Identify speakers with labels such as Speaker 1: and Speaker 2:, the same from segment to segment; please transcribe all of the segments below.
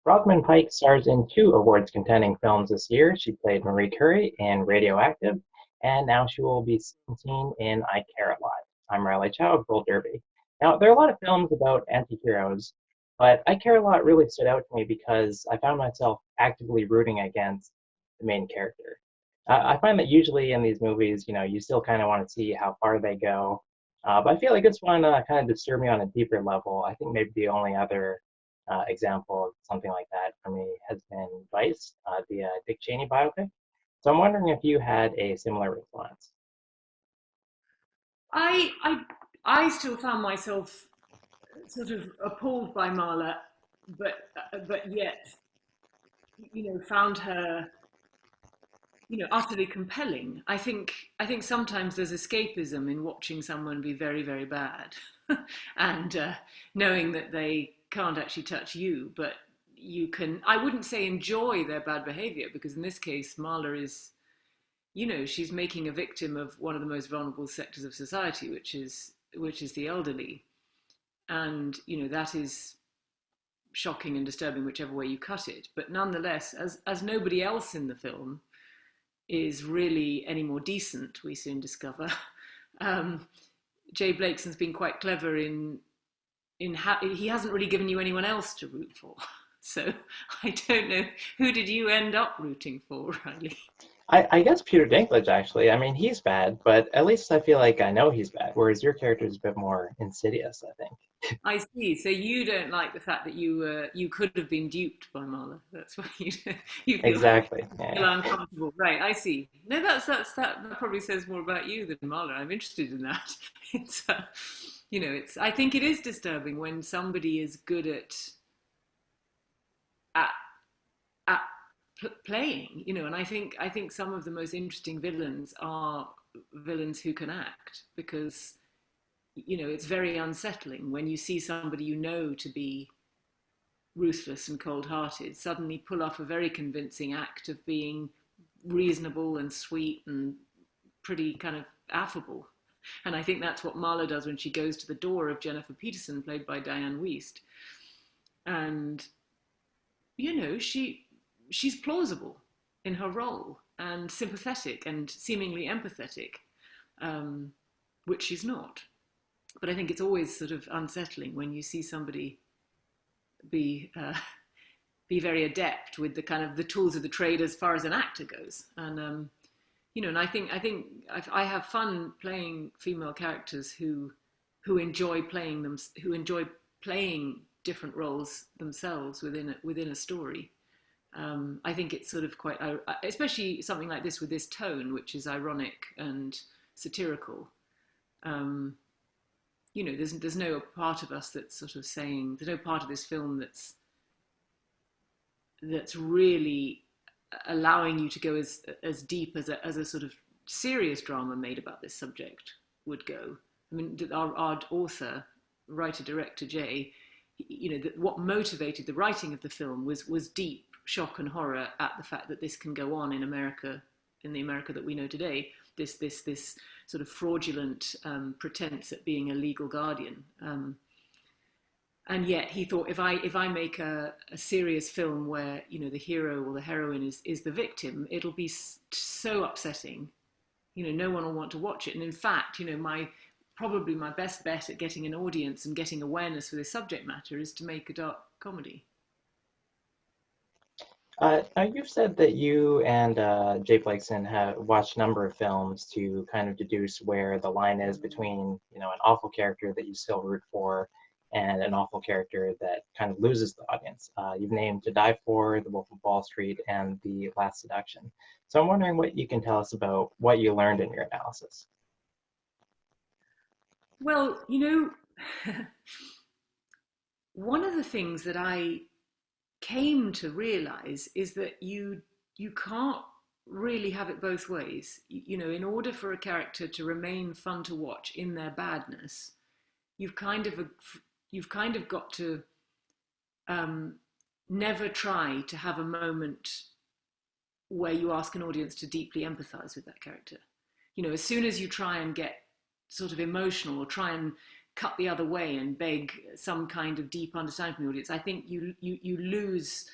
Speaker 1: Rosamund Pike stars in two awards-contending films this year. She played Marie Curie in Radioactive, and now she will be seen in I Care a Lot. I'm Marla Chow of Gold Derby. Now, there are a lot of films about anti-heroes, but I Care a Lot really stood out to me because I found myself actively rooting against the main character. I find that usually in these movies, you still kind of want to see how far they go. But I feel like this one kind of disturbed me on a deeper level. I think maybe the only other example of something like that for me has been Vice, the Dick Cheney biopic. So I'm wondering if you had a similar response.
Speaker 2: I I I still found myself sort of appalled by Marla, but yet found her utterly compelling. I think sometimes there's escapism in watching someone be very very bad, and knowing that they can't actually touch you, but you can. I wouldn't say enjoy their bad behavior because in this case Marla is she's making a victim of one of the most vulnerable sectors of society, which is the elderly, and that is shocking and disturbing whichever way you cut it. But nonetheless, as nobody else in the film is really any more decent, we soon discover. um, Jay Blakeson's been quite clever he hasn't really given you anyone else to root for. So I don't know, who did you end up rooting for, Riley?
Speaker 1: I guess Peter Dinklage, actually. I mean, he's bad, but at least I feel like I know he's bad, whereas your character is a bit more insidious, I think.
Speaker 2: I see. So you don't like the fact that you could have been duped by Marla. That's why you
Speaker 1: Exactly.
Speaker 2: feel
Speaker 1: Yeah.
Speaker 2: uncomfortable. Right. I see. No, that probably says more about you than Marla. I'm interested in that. It's it's. I think it is disturbing when somebody is good at at playing. And I think some of the most interesting villains are villains who can act because it's very unsettling when you see somebody to be ruthless and cold hearted suddenly pull off a very convincing act of being reasonable and sweet and pretty kind of affable. And I think that's what Marla does when she goes to the door of Jennifer Peterson, played by Diane Wiest. And, she's plausible in her role and sympathetic and seemingly empathetic, um, which she's not. But I think it's always sort of unsettling when you see somebody be be very adept with the kind of the tools of the trade as far as an actor goes. And and I have fun playing female characters who enjoy playing them, who enjoy playing different roles themselves within a story. I think it's sort of quite, especially something like this with this tone, which is ironic and satirical. Um, there's no part of us that's sort of saying there's no part of this film that's really allowing you to go as deep as a sort of serious drama made about this subject would go. I mean, our author, writer, director Jay, what motivated the writing of the film was deep shock and horror at the fact that this can go on in America, in the America that we know today. This sort of fraudulent pretense at being a legal guardian. And yet he thought, if I make a serious film where the hero or the heroine is the victim, it'll be so upsetting. No one will want to watch it. And in fact, probably my best bet at getting an audience and getting awareness for this subject matter is to make a dark comedy.
Speaker 1: Now you've said that you and Jay Blakeson have watched a number of films to kind of deduce where the line is between, an awful character that you still root for and an awful character that kind of loses the audience. You've named To Die For, The Wolf of Wall Street, and The Last Seduction. So I'm wondering what you can tell us about what you learned in your analysis.
Speaker 2: Well, one of the things that I came to realize is that you can't really have it both ways. In order for a character to remain fun to watch in their badness, you've kind of you've kind of got to um, never try to have a moment where you ask an audience to deeply empathize with that character. As soon as you try and get sort of emotional or try and cut the other way and beg some kind of deep understanding from the audience, I think you lose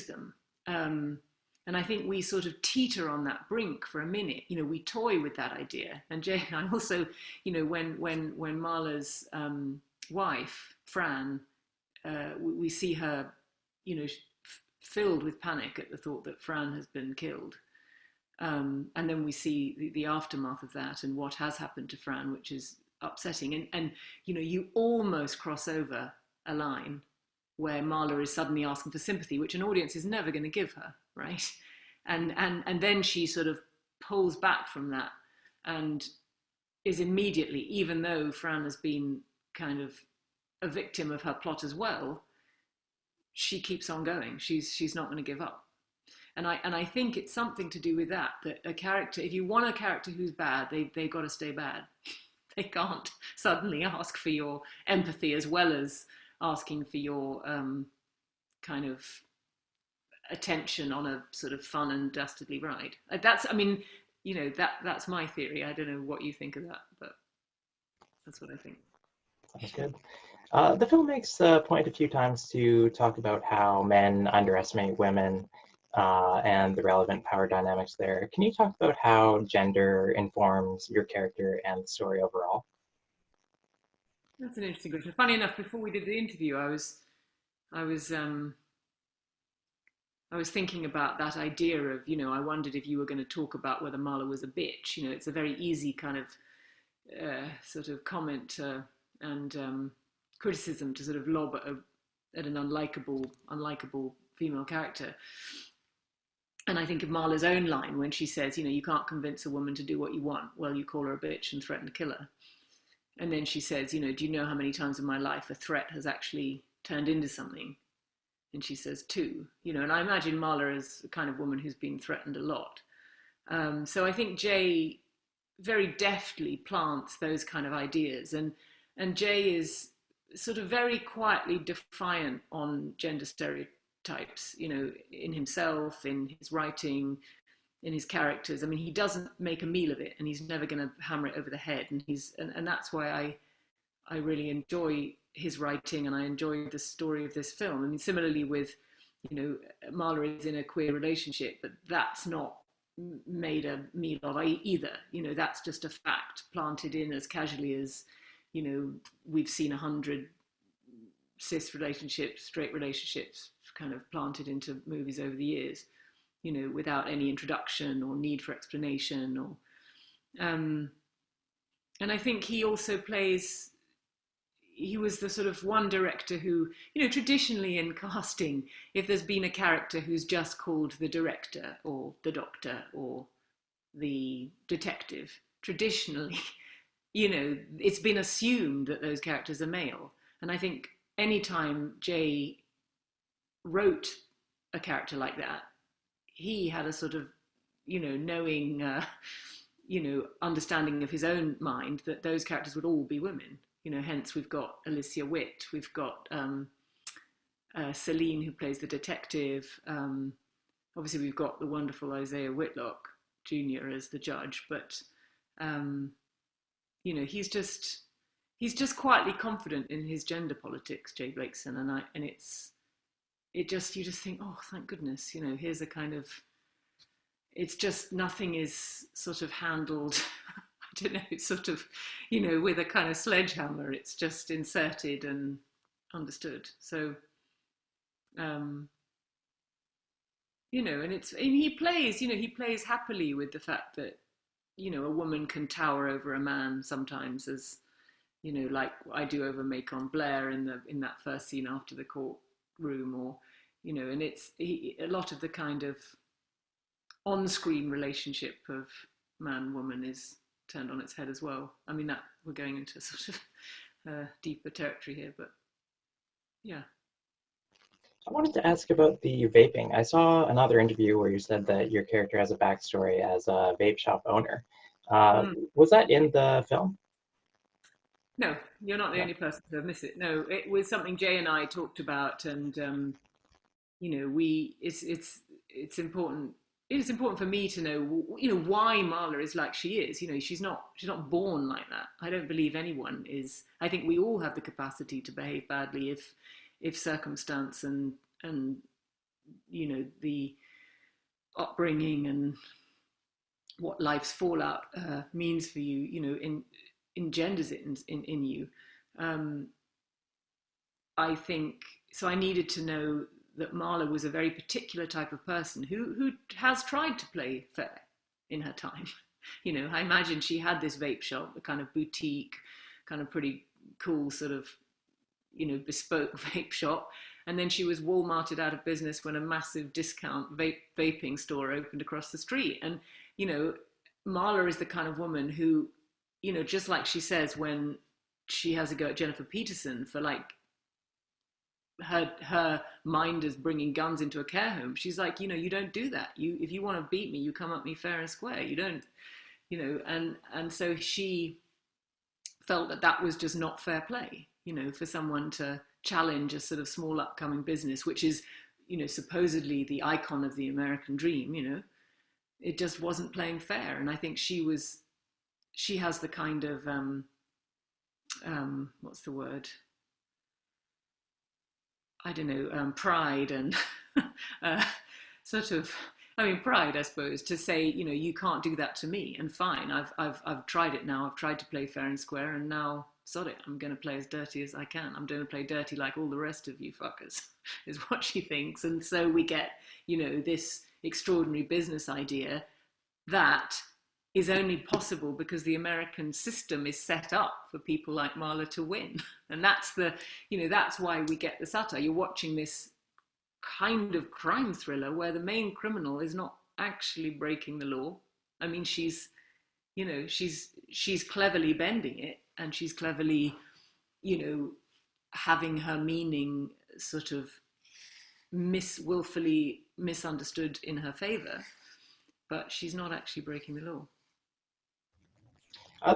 Speaker 2: them. And I think we sort of teeter on that brink for a minute. We toy with that idea. And Jay and I also, when Marla's wife, Fran, we see her, filled with panic at the thought that Fran has been killed. And then we see the aftermath of that and what has happened to Fran, which is upsetting. And you almost cross over a line where Marla is suddenly asking for sympathy, which an audience is never going to give her, right? And then she sort of pulls back from that and is immediately, even though Fran has been kind of a victim of her plot as well, she keeps on going. She's not going to give up. And I think it's something to do with that a character, if you want a character who's bad, they've got to stay bad. They can't suddenly ask for your empathy as well as asking for your kind of attention on a sort of fun and dastardly ride. That's my theory. I don't know what you think of that, but that's what I think.
Speaker 1: Sounds good. The film makes a point a few times to talk about how men underestimate women and the relevant power dynamics there. Can you talk about how gender informs your character and the story overall?
Speaker 2: That's an interesting question. Funny enough, before we did the interview, I was thinking about that idea of, I wondered if you were going to talk about whether Marla was a bitch. It's a very easy kind of sort of comment and criticism to sort of lob at an unlikable female character. And I think of Marla's own line when she says, you can't convince a woman to do what you want. Well, you call her a bitch and threaten to kill her. And then she says, do you know how many times in my life a threat has actually turned into something? And she says, 2. And I imagine Marla is the kind of woman who's been threatened a lot. So I think Jay very deftly plants those kind of ideas. And Jay is sort of very quietly defiant on gender stereotypes, in himself, in his writing, in his characters. I mean, he doesn't make a meal of it, and he's never going to hammer it over the head. And that's why I really enjoy his writing, and I enjoy the story of this film. I mean, similarly with, Marla is in a queer relationship, but that's not made a meal of either. That's just a fact planted in as casually as, we've seen 100 cis relationships, straight relationships kind of planted into movies over the years, without any introduction or need for explanation or, and I think he also he was the sort of one director who, traditionally in casting, if there's been a character who's just called the director or the doctor or the detective, traditionally, it's been assumed that those characters are male. And I think anytime Jay wrote a character like that, he had a sort of, knowing, understanding of his own mind that those characters would all be women. Hence we've got Alicia Witt, we've got Celine, who plays the detective. Obviously, we've got the wonderful Isaiah Whitlock Jr. as the judge, but he's just quietly confident in his gender politics, Jay Blakeson, and you just think, oh, thank goodness, here's a kind of, it's just nothing is sort of handled. I don't know, it's sort of, with a kind of sledgehammer. It's just inserted and understood. So, and he plays happily with the fact that, a woman can tower over a man sometimes, as, like I do over Macon Blair in that first scene after the courtroom, or, and it's a lot of the kind of on-screen relationship of man-woman is turned on its head as well. I mean, that we're going into sort of deeper territory here, but yeah.
Speaker 1: I wanted to ask about the vaping. I saw another interview where you said that your character has a backstory as a vape shop owner. Was that in the film?
Speaker 2: No, you're not the only person to have missed it. No, it was something Jay and I talked about, and it's important it is important for me to know, why Marla is like she is. She's not born like that. I don't believe anyone is. I think we all have the capacity to behave badly if circumstance and the upbringing and what life's fallout means for you, engenders it in you. Um, I think so. I needed to know that Marla was a very particular type of person who has tried to play fair in her time. I imagine she had this vape shop, a kind of boutique, kind of pretty cool sort of bespoke vape shop. And then she was Walmarted out of business when a massive discount vaping store opened across the street. And, you know, Marla is the kind of woman who, just like she says when she has a go at Jennifer Peterson for like her mind is bringing guns into a care home. She's like, you don't do that. If you want to beat me, you come at me fair and square. You don't, and so she felt that that was just not fair play, for someone to challenge a sort of small upcoming business, which is, supposedly the icon of the American dream, it just wasn't playing fair. And I think she has the kind of, what's the word? I don't know, pride and uh, sort of, I mean, pride, I suppose, to say, you can't do that to me. And fine, I've tried it now. I've tried to play fair and square, and now sod it. I'm going to play as dirty as I can. I'm going to play dirty like all the rest of you fuckers, is what she thinks. And so we get, this extraordinary business idea that is only possible because the American system is set up for people like Marla to win. And that's why we get the satire. You're watching this kind of crime thriller where the main criminal is not actually breaking the law. I mean, she's cleverly bending it, and she's cleverly, having her meaning sort of willfully misunderstood in her favor, but she's not actually breaking the law.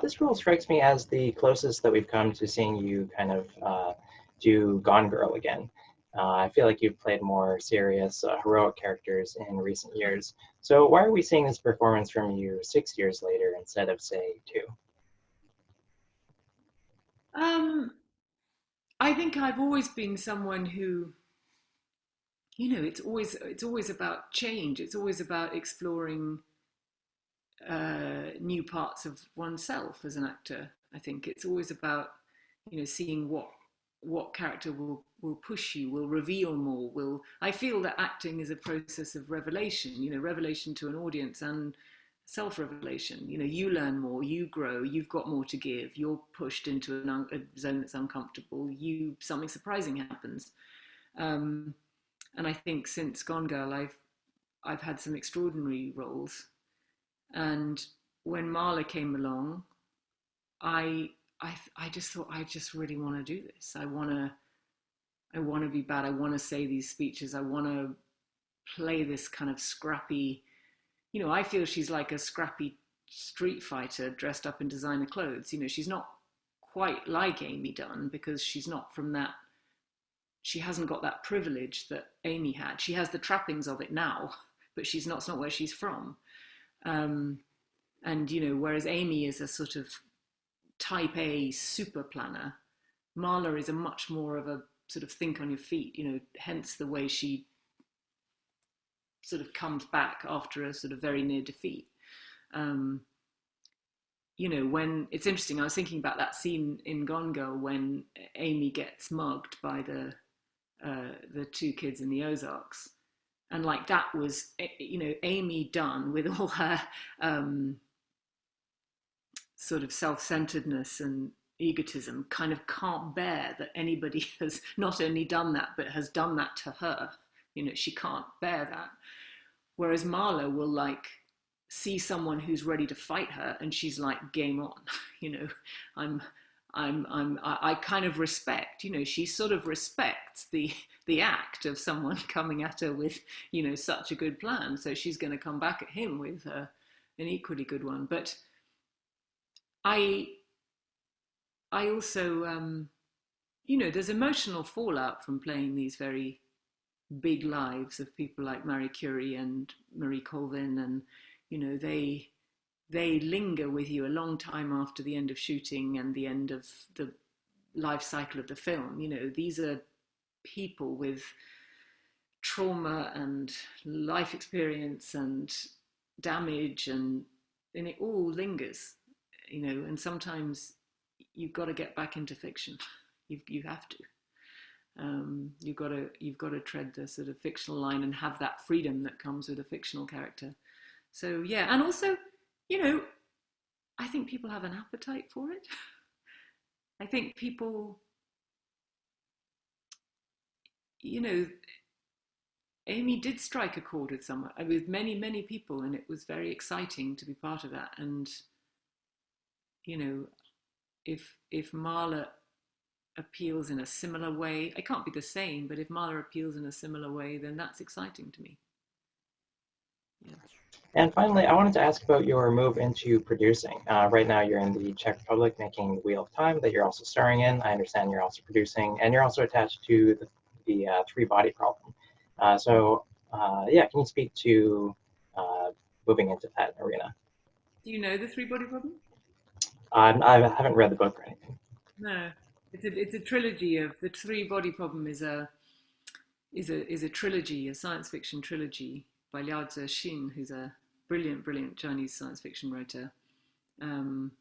Speaker 1: This role strikes me as the closest that we've come to seeing you kind of do Gone Girl again. I feel like you've played more serious, heroic characters in recent years. So why are we seeing this performance from you 6 years later instead of, say, two?
Speaker 2: Um, I think I've always been someone who, it's always about change. It's always about exploring new parts of oneself as an actor. I think it's always about seeing what character will push you, will reveal more. Will I feel that acting is a process of revelation. Revelation to an audience and self-revelation. You learn more, you grow, you've got more to give. You're pushed into a zone that's uncomfortable. Something surprising happens. Um, and I think since Gone Girl, I've had some extraordinary roles. And when Marla came along, I just thought I just really want to do this. I want to be bad. I want to say these speeches. I want to play this kind of scrappy. I feel she's like a scrappy street fighter dressed up in designer clothes. She's not quite like Amy Dunn because she's not from that. She hasn't got that privilege that Amy had. She has the trappings of it now, but she's not. It's not where she's from. Um, and whereas Amy is a sort of type A super planner, Marla is a much more of a sort of think on your feet, hence the way she sort of comes back after a sort of very near defeat. Um, when it's interesting, I was thinking about that scene in Gone Girl when Amy gets mugged by the two kids in the Ozarks. And like that was, Amy Dunn with all her sort of self-centeredness and egotism kind of can't bear that anybody has not only done that but has done that to her. She can't bear that. Whereas Marla will like see someone who's ready to fight her and she's like, game on. I'm I kind of respect, she sort of respects the act of someone coming at her with, such a good plan. So she's going to come back at him with an equally good one. But I also, there's emotional fallout from playing these very big lives of people like Marie Curie and Marie Colvin, and they linger with you a long time after the end of shooting and the end of the life cycle of the film. These are people with trauma and life experience and damage, and it all lingers, and sometimes you've got to get back into fiction. You have to. You've got to tread the sort of fictional line and have that freedom that comes with a fictional character. So yeah, and also, I think people have an appetite for it. I think people, Amy did strike a chord with many people, and it was very exciting to be part of that. And if Marla appeals in a similar way, it can't be the same, but if Marla appeals in a similar way, then that's exciting to me. Yeah.
Speaker 1: And finally, I wanted to ask about your move into producing. Right now, you're in the Czech Republic making Wheel of Time that you're also starring in. I understand you're also producing, and you're also attached to the Three Body Problem. Yeah, can you speak to moving into that arena?
Speaker 2: Do you know the Three Body Problem?
Speaker 1: I haven't read the book or anything.
Speaker 2: No, it's a trilogy of the Three Body Problem is a trilogy, a science fiction trilogy by Liao Zexin, who's a brilliant Chinese science fiction writer. And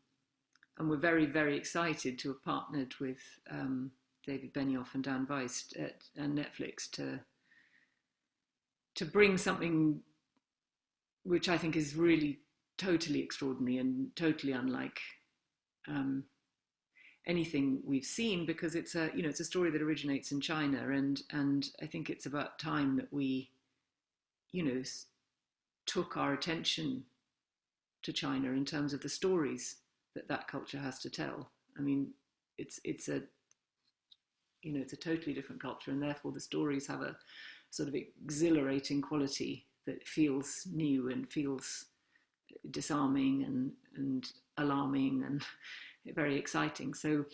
Speaker 2: we're very excited to have partnered with David Benioff and Dan Weiss and Netflix to bring something which I think is really totally extraordinary and totally unlike anything we've seen, because it's a story that originates in China, and I think it's about time that we took our attention to China in terms of the stories that culture has to tell. I mean, it's a totally different culture, and therefore the stories have a sort of exhilarating quality that feels new and feels disarming and alarming and very exciting. So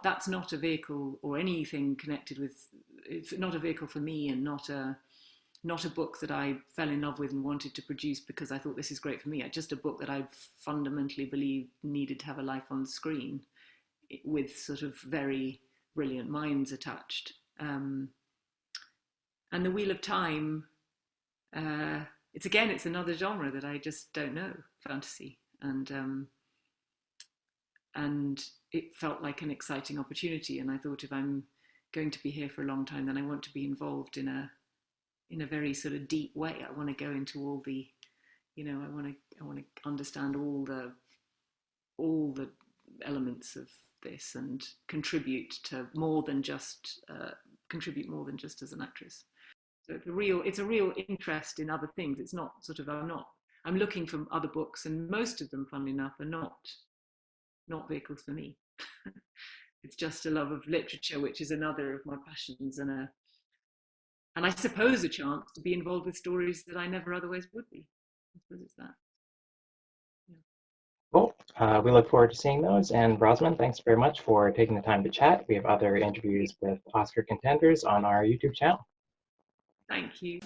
Speaker 2: that's not a vehicle or anything connected with. It's not a vehicle for me, and not a book that I fell in love with and wanted to produce because I thought this is great for me. Just a book that I fundamentally believed needed to have a life on screen with sort of very brilliant minds attached. And the Wheel of Time, it's another genre that I just don't know, fantasy, and it felt like an exciting opportunity. And I thought, if I'm going to be here for a long time, then I want to be involved in a very sort of deep way. I want to go into all the, I want to understand all the elements of this and contribute more than just as an actress. So it's a real interest in other things. It's not sort of I'm looking for other books, and most of them, funnily enough, are not vehicles for me. It's just a love of literature, which is another of my passions, and I suppose a chance to be involved with stories that I never otherwise would be. I suppose it's that. Yeah.
Speaker 1: Cool. We look forward to seeing those. And Rosamund, thanks very much for taking the time to chat. We have other interviews with Oscar contenders on our YouTube channel.
Speaker 2: Thank you.